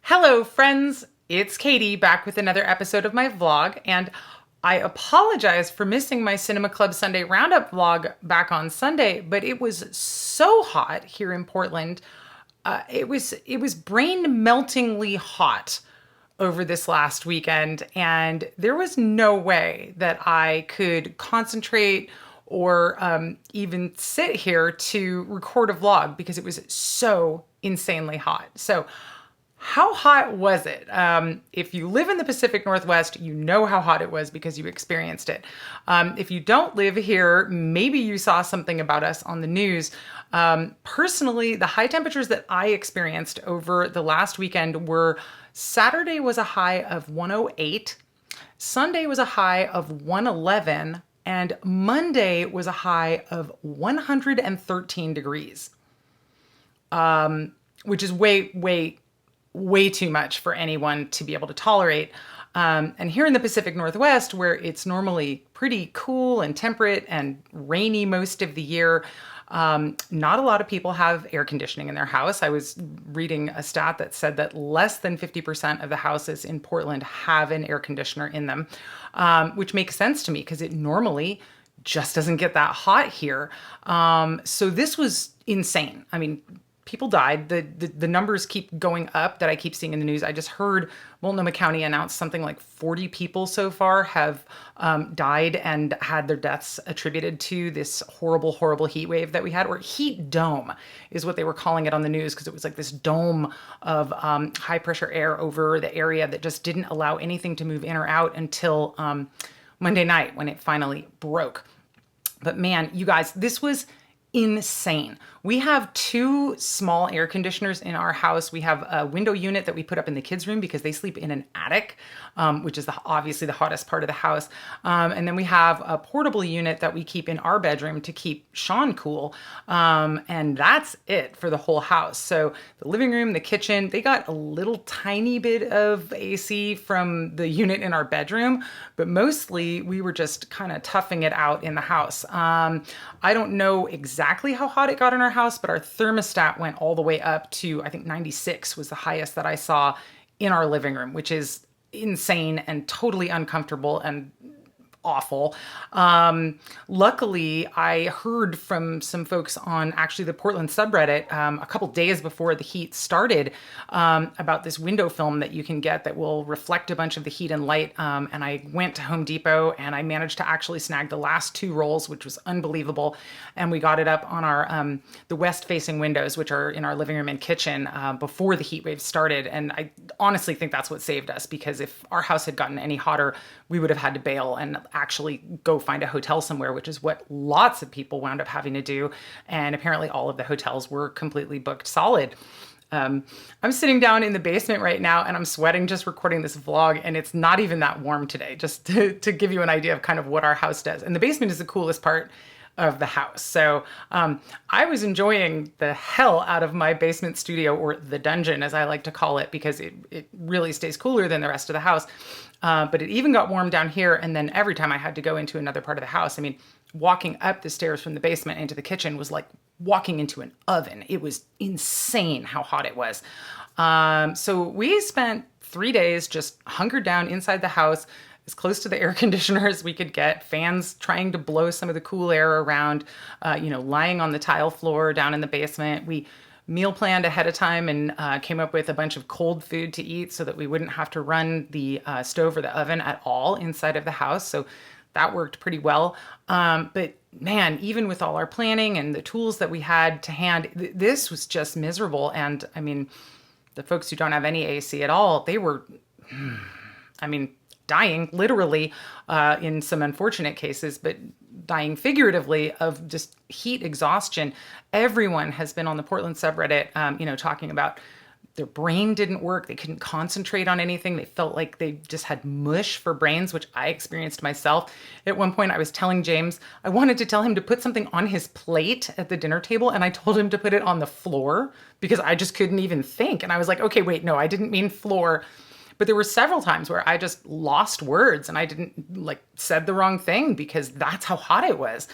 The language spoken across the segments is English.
Hello, friends. It's Katie back with another episode of my vlog, and I apologize for missing my Cinema Club Sunday Roundup vlog back on Sunday, but it was so hot here in Portland. It was brain meltingly hot over this last weekend, and there was no way that I could concentrate or even sit here to record a vlog because it was so insanely hot. So how hot was it? If you live in the Pacific Northwest, you know how hot it was because you experienced it. If you don't live here, maybe you saw something about us on the news. Personally, the high temperatures that I experienced over the last weekend were Saturday was a high of 108, Sunday was a high of 111, and Monday was a high of 113 degrees, which is way too much for anyone to be able to tolerate. And here in the Pacific Northwest, where it's normally pretty cool and temperate and rainy most of the year, not a lot of people have air conditioning in their house. I was reading a stat that said that less than 50% of the houses in Portland have an air conditioner in them, which makes sense to me because it normally just doesn't get that hot here. So this was insane. I mean, people died. The numbers keep going up that I keep seeing in the news. I just heard Multnomah County announce something like 40 people so far have died and had their deaths attributed to this horrible heat wave that we had, or heat dome is what they were calling it on the news, because it was like this dome of high pressure air over the area that just didn't allow anything to move in or out until Monday night when it finally broke. But man, you guys, this was insane. We have two small air conditioners in our house. We have a window unit that we put up in the kids' room because they sleep in an attic, which is obviously the hottest part of the house. And then we have a portable unit that we keep in our bedroom to keep Sean cool. And that's it for the whole house. So the living room, the kitchen, they got a little tiny bit of AC from the unit in our bedroom, but mostly we were just kind of toughing it out in the house. I don't know exactly how hot it got in our house, but our thermostat went all the way up to, I think 96 was the highest that I saw in our living room, which is insane and totally uncomfortable and awful. Luckily, I heard from some folks on actually the Portland subreddit a couple days before the heat started about this window film that you can get that will reflect a bunch of the heat and light. And I went to Home Depot and I managed to actually snag the last two rolls, which was unbelievable. And we got it up on our the west-facing windows, which are in our living room and kitchen, before the heat wave started. And I honestly think that's what saved us, because if our house had gotten any hotter, we would have had to bail and actually go find a hotel somewhere, which is what lots of people wound up having to do. And apparently all of the hotels were completely booked solid. I'm sitting down in the basement right now and I'm sweating just recording this vlog, and it's not even that warm today, just to give you an idea of kind of what our house does. And the basement is the coolest part of the house. So I was enjoying the hell out of my basement studio, or the dungeon as I like to call it, because it really stays cooler than the rest of the house. But it even got warm down here. And then every time I had to go into another part of the house, I mean, walking up the stairs from the basement into the kitchen was like walking into an oven. It was insane how hot it was. So we spent 3 days just hunkered down inside the house, as close to the air conditioner as we could get, fans trying to blow some of the cool air around, lying on the tile floor down in the basement. We meal planned ahead of time and came up with a bunch of cold food to eat so that we wouldn't have to run the stove or the oven at all inside of the house. So that worked pretty well. But man, even with all our planning and the tools that we had to hand, this was just miserable. And I mean, the folks who don't have any AC at all, they were, dying literally in some unfortunate cases, but dying figuratively of just heat exhaustion. Everyone has been on the Portland subreddit, talking about their brain didn't work. They couldn't concentrate on anything. They felt like they just had mush for brains, which I experienced myself. At one point, I was telling James, I wanted to tell him to put something on his plate at the dinner table, and I told him to put it on the floor because I just couldn't even think. And I was like, okay, wait, no, I didn't mean floor. But there were several times where I just lost words and I didn't said the wrong thing because that's how hot it was.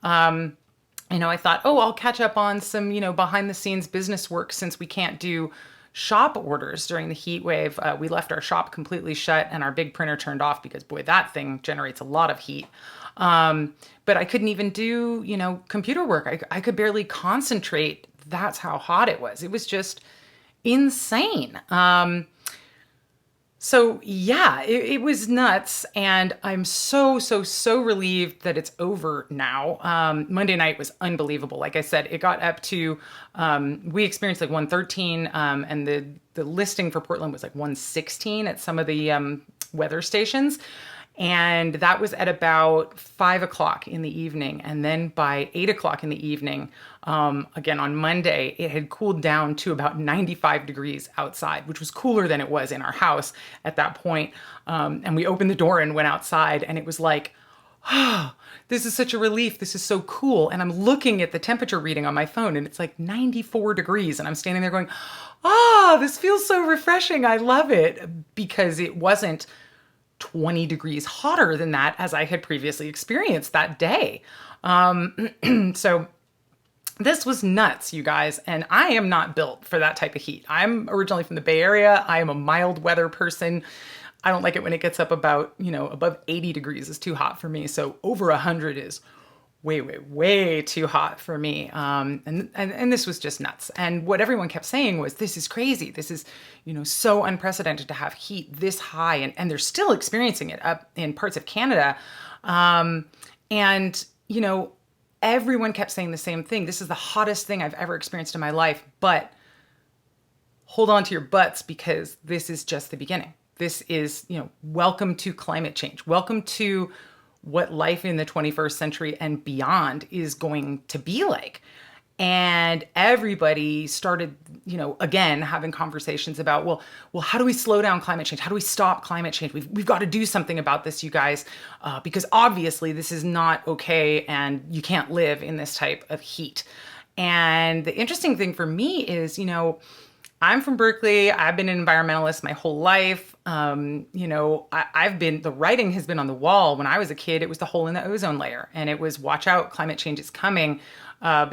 I thought, oh, I'll catch up on some, behind the scenes business work since we can't do shop orders during the heat wave. We left our shop completely shut and our big printer turned off because, boy, that thing generates a lot of heat. But I couldn't even do, computer work. I could barely concentrate. That's how hot it was. It was just insane. So yeah, it was nuts, and I'm so relieved that it's over now. Monday night was unbelievable. Like I said, it got up to we experienced like 113, and the listing for Portland was like 116 at some of the weather stations. And that was at about 5 o'clock in the evening. And then by 8 o'clock in the evening, again on Monday, it had cooled down to about 95 degrees outside, which was cooler than it was in our house at that point. And we opened the door and went outside, and it was like, oh, this is such a relief. This is so cool. And I'm looking at the temperature reading on my phone, and it's like 94 degrees. And I'm standing there going, this feels so refreshing. I love it, because it wasn't 20 degrees hotter than that as I had previously experienced that day. So this was nuts, you guys. And I am not built for that type of heat. I'm originally from the Bay Area. I am a mild weather person. I don't like it when it gets up about, above 80 degrees is too hot for me. So over 100 is way too hot for me. And this was just nuts. And what everyone kept saying was, this is crazy. This is, so unprecedented to have heat this high. And they're still experiencing it up in parts of Canada. Everyone kept saying the same thing. This is the hottest thing I've ever experienced in my life. But hold on to your butts, because this is just the beginning. This is, welcome to climate change. Welcome to what life in the 21st century and beyond is going to be like. And everybody started, again, having conversations about, well, how do we slow down climate change? How do we stop climate change? We've got to do something about this, you guys, because obviously this is not okay, and you can't live in this type of heat. And the interesting thing for me is, I'm from Berkeley. I've been an environmentalist my whole life. The writing has been on the wall. When I was a kid, it was the hole in the ozone layer, and it was, watch out, climate change is coming. But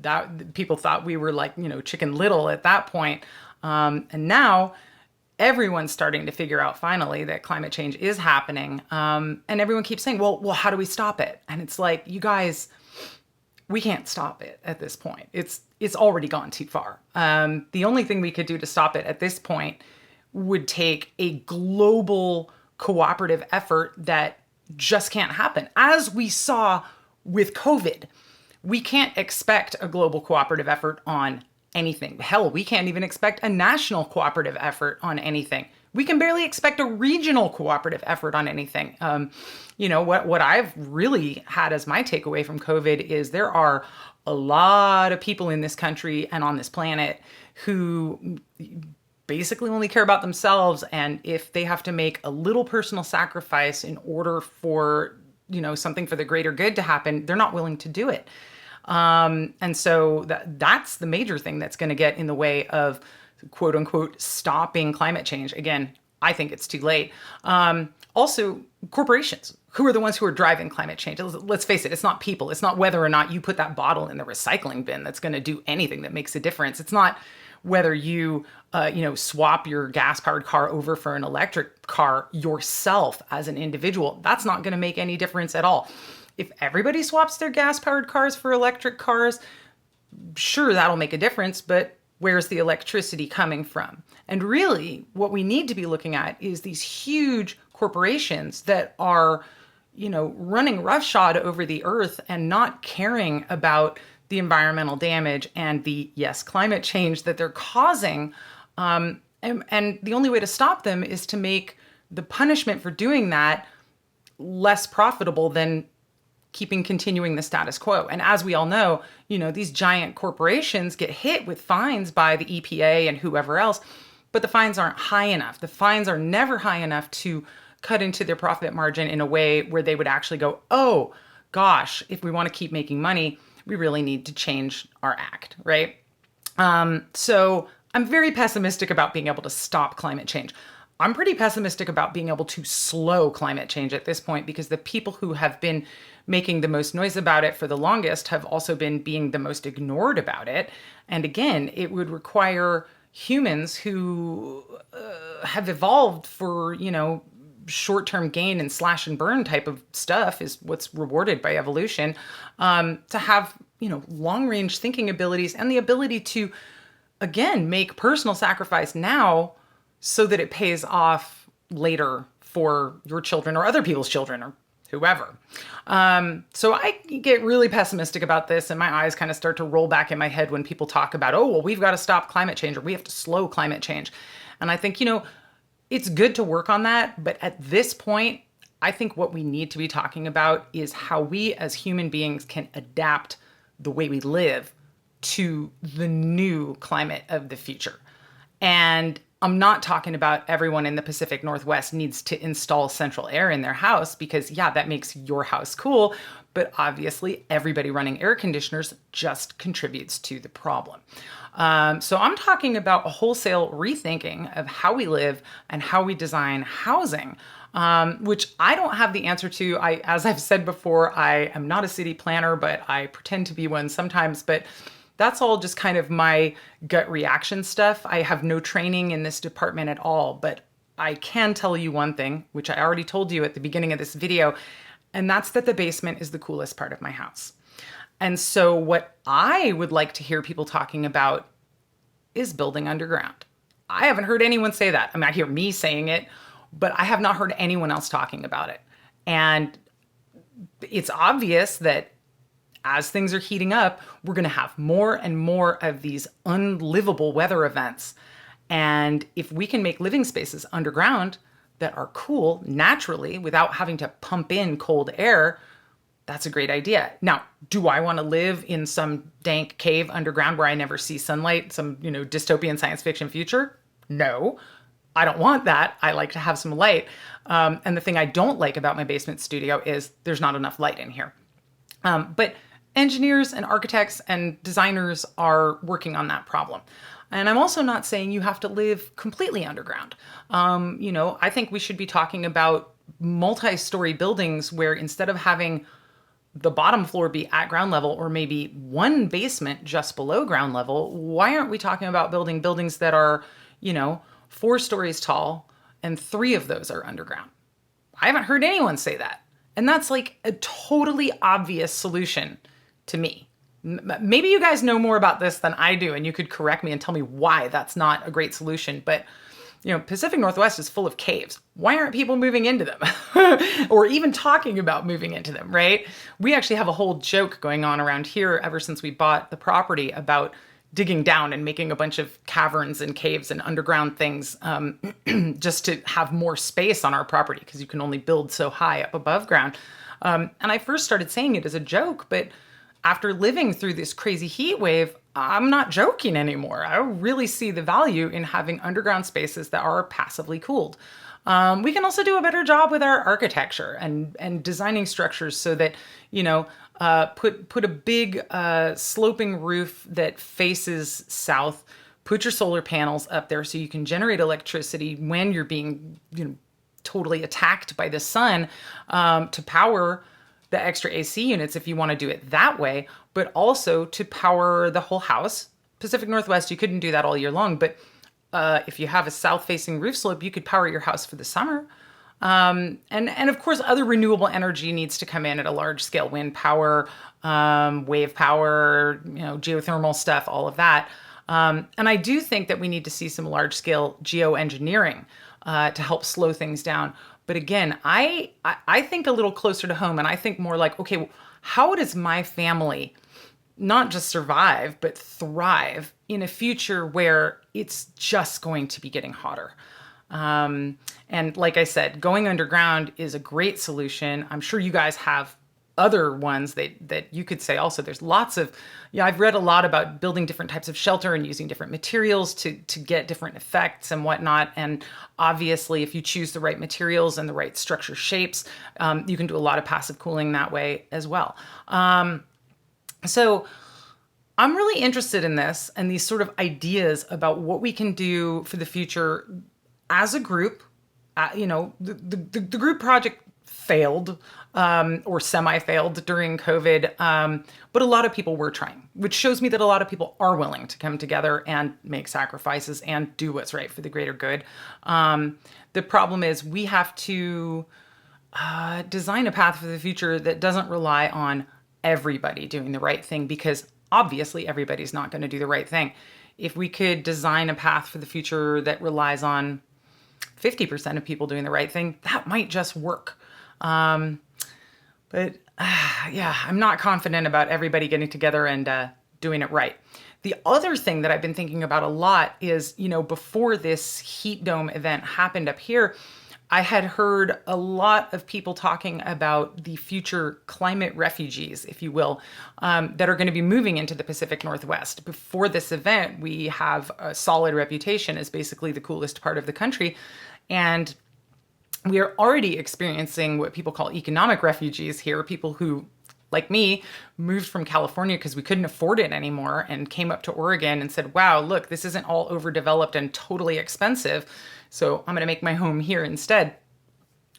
that people thought we were like, Chicken Little at that point. And now everyone's starting to figure out finally that climate change is happening. And everyone keeps saying, well, how do we stop it? And it's like, you guys, we can't stop it at this point. It's already gone too far. The only thing we could do to stop it at this point would take a global cooperative effort that just can't happen. As we saw with COVID, we can't expect a global cooperative effort on anything. Hell, we can't even expect a national cooperative effort on anything. We can barely expect a regional cooperative effort on anything. What I've really had as my takeaway from COVID is there are a lot of people in this country and on this planet who basically only care about themselves. And if they have to make a little personal sacrifice in order for, something for the greater good to happen, they're not willing to do it. And so that's the major thing that's going to get in the way of, quote unquote, stopping climate change. Again, I think it's too late. Also, corporations, who are the ones who are driving climate change? Let's face it, it's not people. It's not whether or not you put that bottle in the recycling bin that's going to do anything that makes a difference. It's not whether you, swap your gas-powered car over for an electric car yourself as an individual. That's not going to make any difference at all. If everybody swaps their gas-powered cars for electric cars, sure, that'll make a difference, but where's the electricity coming from? And really, what we need to be looking at is these huge corporations that are, running roughshod over the earth and not caring about the environmental damage and the, yes, climate change that they're causing. And the only way to stop them is to make the punishment for doing that less profitable than continuing the status quo. And as we all know, these giant corporations get hit with fines by the EPA and whoever else, but the fines aren't high enough. The fines are never high enough to cut into their profit margin in a way where they would actually go, oh gosh, if we want to keep making money, we really need to change our act, right? So I'm very pessimistic about being able to stop climate change. I'm pretty pessimistic about being able to slow climate change at this point, because the people who have been making the most noise about it for the longest have also been being the most ignored about it. And again, it would require humans who have evolved for, short-term gain and slash and burn type of stuff is what's rewarded by evolution, to have, long-range thinking abilities and the ability to, again, make personal sacrifice now so that it pays off later for your children or other people's children or whoever. So I get really pessimistic about this, and my eyes kind of start to roll back in my head when people talk about, oh, well, we've got to stop climate change or we have to slow climate change. And I think, it's good to work on that. But at this point, I think what we need to be talking about is how we as human beings can adapt the way we live to the new climate of the future. And I'm not talking about everyone in the Pacific Northwest needs to install central air in their house because, yeah, that makes your house cool. But obviously, everybody running air conditioners just contributes to the problem. So I'm talking about a wholesale rethinking of how we live and how we design housing, which I don't have the answer to. As I've said before, I am not a city planner, but I pretend to be one sometimes. But that's all just kind of my gut reaction stuff. I have no training in this department at all, but I can tell you one thing, which I already told you at the beginning of this video, and that's that the basement is the coolest part of my house. And so what I would like to hear people talking about is building underground. I haven't heard anyone say that. I mean, I hear me saying it, but I have not heard anyone else talking about it. And it's obvious that as things are heating up, we're going to have more and more of these unlivable weather events. And if we can make living spaces underground that are cool naturally without having to pump in cold air, that's a great idea. Now, do I want to live in some dank cave underground where I never see sunlight, some, dystopian science fiction future? No, I don't want that. I like to have some light. And the thing I don't like about my basement studio is there's not enough light in here. But engineers and architects and designers are working on that problem. And I'm also not saying you have to live completely underground. I think we should be talking about multi-story buildings where instead of having the bottom floor be at ground level or maybe one basement just below ground level, why aren't we talking about building buildings that are, 4 stories tall and 3 of those are underground? I haven't heard anyone say that. And that's like a totally obvious solution to me. Maybe you guys know more about this than I do, and you could correct me and tell me why that's not a great solution. But, Pacific Northwest is full of caves. Why aren't people moving into them or even talking about moving into them, right? We actually have a whole joke going on around here ever since we bought the property about digging down and making a bunch of caverns and caves and underground things just to have more space on our property because you can only build so high up above ground. And I first started saying it as a joke, but after living through this crazy heat wave, I'm not joking anymore. I really see the value in having underground spaces that are passively cooled. We can also do a better job with our architecture and designing structures so that, put a big sloping roof that faces south, put your solar panels up there so you can generate electricity when you're being, totally attacked by the sun, to power the extra AC units if you want to do it that way, but also to power the whole house. Pacific Northwest, you couldn't do that all year long, but if you have a south-facing roof slope, you could power your house for the summer. And of course, other renewable energy needs to come in at a large scale: wind power, wave power, geothermal stuff, all of that. And I do think that we need to see some large-scale geoengineering to help slow things down. But again, I think a little closer to home, and I think more like, okay, how does my family not just survive, but thrive in a future where it's just going to be getting hotter? And like I said, going underground is a great solution. I'm sure you guys have other ones that you could say also. There's lots of, I've read a lot about building different types of shelter and using different materials to get different effects and whatnot. And obviously, if you choose the right materials and the right structure shapes, you can do a lot of passive cooling that way as well. So I'm really interested in this and these sort of ideas about what we can do for the future as a group. The group project failed or semi-failed during COVID. But a lot of people were trying, which shows me that a lot of people are willing to come together and make sacrifices and do what's right for the greater good. The problem is we have to design a path for the future that doesn't rely on everybody doing the right thing, because obviously everybody's not going to do the right thing. If we could design a path for the future that relies on 50% of people doing the right thing, that might just work. But yeah, I'm not confident about everybody getting together and doing it right. The other thing that I've been thinking about a lot is, before this heat dome event happened up here, I had heard a lot of people talking about the future climate refugees, if you will, that are going to be moving into the Pacific Northwest. Before this event, we have a solid reputation as basically the coolest part of the country. And we are already experiencing what people call economic refugees here, people who, like me, moved from California because we couldn't afford it anymore and came up to Oregon and said, wow, look, this isn't all overdeveloped and totally expensive, so I'm going to make my home here instead.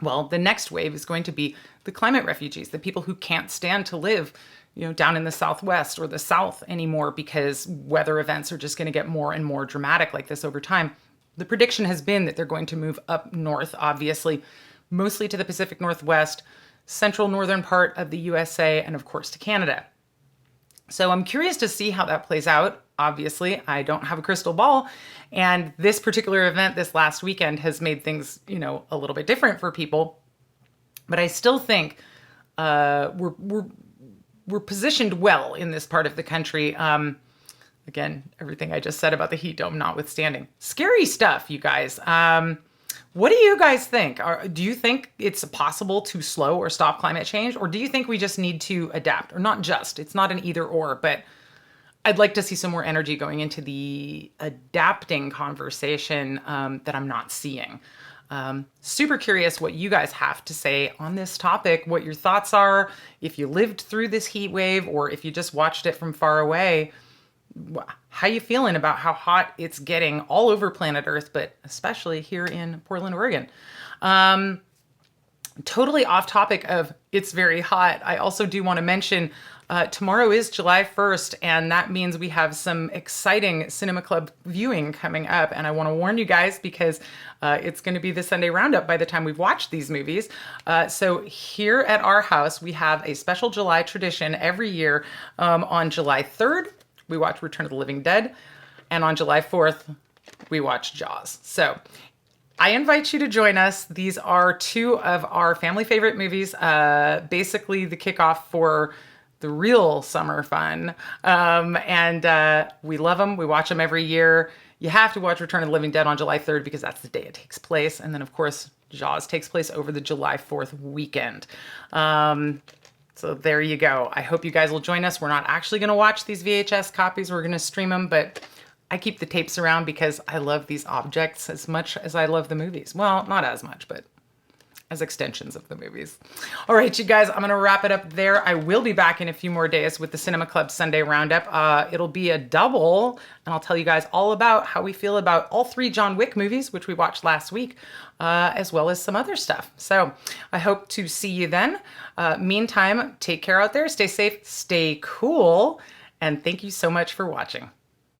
Well, the next wave is going to be the climate refugees, the people who can't stand to live, down in the Southwest or the South anymore because weather events are just going to get more and more dramatic like this over time. The prediction has been that they're going to move up north, obviously, mostly to the Pacific Northwest, central northern part of the USA, and of course to Canada. So I'm curious to see how that plays out. Obviously, I don't have a crystal ball, and this particular event this last weekend has made things, a little bit different for people. But I still think we're positioned well in this part of the country. Again, everything I just said about the heat dome notwithstanding. Scary stuff, you guys. What do you guys think? Do you think it's possible to slow or stop climate change? Or do you think we just need to adapt? Or not just, it's not an either or, but I'd like to see some more energy going into the adapting conversation that I'm not seeing. Super curious what you guys have to say on this topic, what your thoughts are, if you lived through this heat wave or if you just watched it from far away. How you feeling about how hot it's getting all over planet Earth, but especially here in Portland, Oregon? Totally off topic of it's very hot. I also do want to mention tomorrow is July 1st, and that means we have some exciting Cinema Club viewing coming up. And I want to warn you guys because it's going to be the Sunday Roundup by the time we've watched these movies. So here at our house, we have a special July tradition every year. On July 3rd, we watch Return of the Living Dead, and on July 4th, we watch Jaws. So I invite you to join us. These are two of our family favorite movies, basically the kickoff for the real summer fun. And we love them. We watch them every year. You have to watch Return of the Living Dead on July 3rd because that's the day it takes place. And then, of course, Jaws takes place over the July 4th weekend. So there you go. I hope you guys will join us. We're not actually going to watch these VHS copies. We're going to stream them, but I keep the tapes around because I love these objects as much as I love the movies. Well, not as much, but as extensions of the movies. All right, you guys, I'm going to wrap it up there. I will be back in a few more days with the Cinema Club Sunday Roundup. It'll be a double, and I'll tell you guys all about how we feel about all three John Wick movies, which we watched last week, as well as some other stuff. So I hope to see you then. Meantime, take care out there, stay safe, stay cool, and thank you so much for watching.